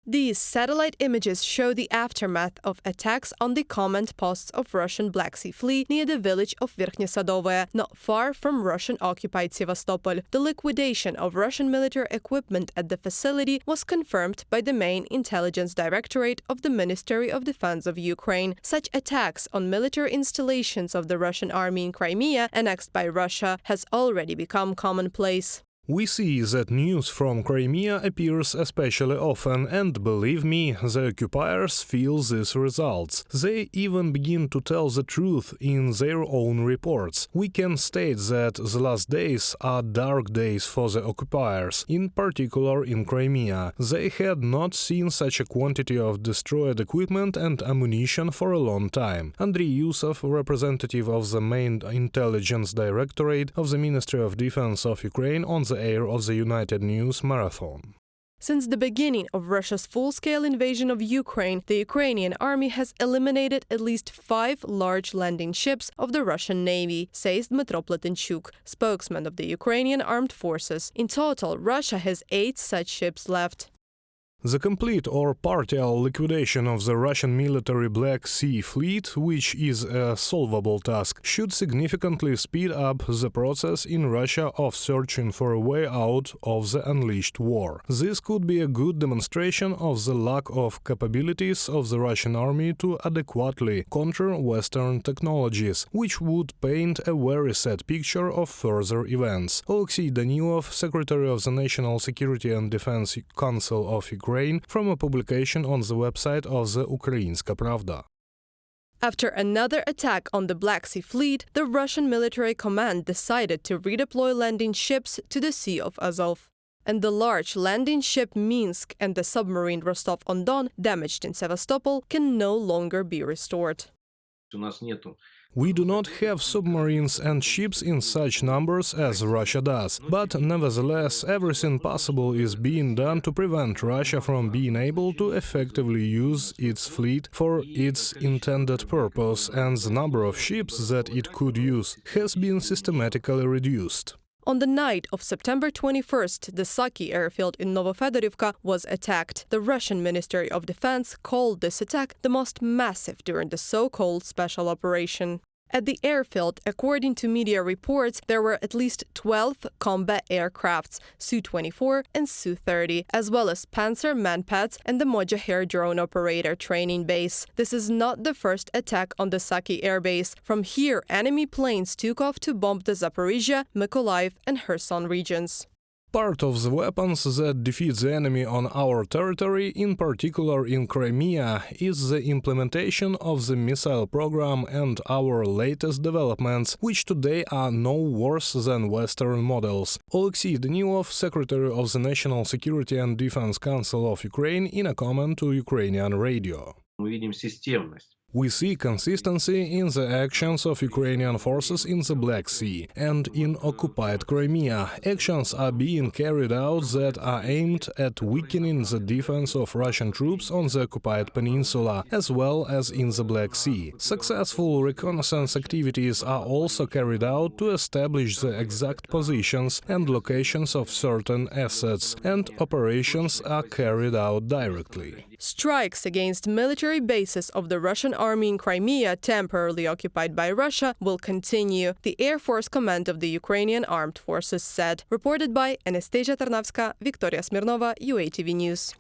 These satellite images show the aftermath of attacks on the command posts of Russian Black Sea Fleet near the village of Verkhnie Sadovoye, not far from Russian-occupied Sevastopol. The liquidation of Russian military equipment at the facility was confirmed by the main intelligence directorate of the Ministry of Defense of Ukraine. Such attacks on military installations of the Russian army in Crimea, annexed by Russia, has already become commonplace. We see that news from Crimea appears especially often, and believe me, the occupiers feel these results. They even begin to tell the truth in their own reports. We can state that the last days are dark days for the occupiers, in particular in Crimea. They had not seen such a quantity of destroyed equipment and ammunition for a long time. Andriy Yusov, representative of the main intelligence directorate of the Ministry of Defense of Ukraine, on the air of the United News Marathon. Since the beginning of Russia's full-scale invasion of Ukraine, the Ukrainian army has eliminated at least 5 large landing ships of the Russian Navy, says Dmytro Pletenchuk, spokesman of the Ukrainian armed forces. In total, Russia has 8 such ships left. The complete or partial liquidation of the Russian military Black Sea Fleet, which is a solvable task, should significantly speed up the process in Russia of searching for a way out of the unleashed war. This could be a good demonstration of the lack of capabilities of the Russian army to adequately counter Western technologies, which would paint a very sad picture of further events. Alexei Danilov, Secretary of the National Security and Defense Council of Ukraine, from a publication on the website of the Ukrainska Pravda. After another attack on the Black Sea Fleet, the Russian military command decided to redeploy landing ships to the Sea of Azov. And the large landing ship Minsk and the submarine Rostov-on-Don, damaged in Sevastopol, can no longer be restored. We do not have submarines and ships in such numbers as Russia does, but nevertheless everything possible is being done to prevent Russia from being able to effectively use its fleet for its intended purpose, and the number of ships that it could use has been systematically reduced. On the night of September 21st, the Saki airfield in Novofedorivka was attacked. The Russian Ministry of Defense called this attack the most massive during the so-called special operation. At the airfield, according to media reports, there were at least 12 combat aircrafts, Su-24 and Su-30, as well as Panzer manpads and the Mojaher drone operator training base. This is not the first attack on the Saki airbase. From here, enemy planes took off to bomb the Zaporizhia, Mykolaiv and Kherson regions. Part of the weapons that defeat the enemy on our territory, in particular in Crimea, is the implementation of the missile program and our latest developments, which today are no worse than Western models. Alexei Danilov, Secretary of the National Security and Defense Council of Ukraine, in a comment to Ukrainian radio. We see consistency in the actions of Ukrainian forces in the Black Sea and in occupied Crimea. Actions are being carried out that are aimed at weakening the defense of Russian troops on the occupied peninsula, as well as in the Black Sea. Successful reconnaissance activities are also carried out to establish the exact positions and locations of certain assets, and operations are carried out directly. Strikes against military bases of the Russian army in Crimea, temporarily occupied by Russia, will continue, the Air Force Command of the Ukrainian Armed Forces said. Reported by Anastasia Tarnavska, Victoria Smirnova, UATV News.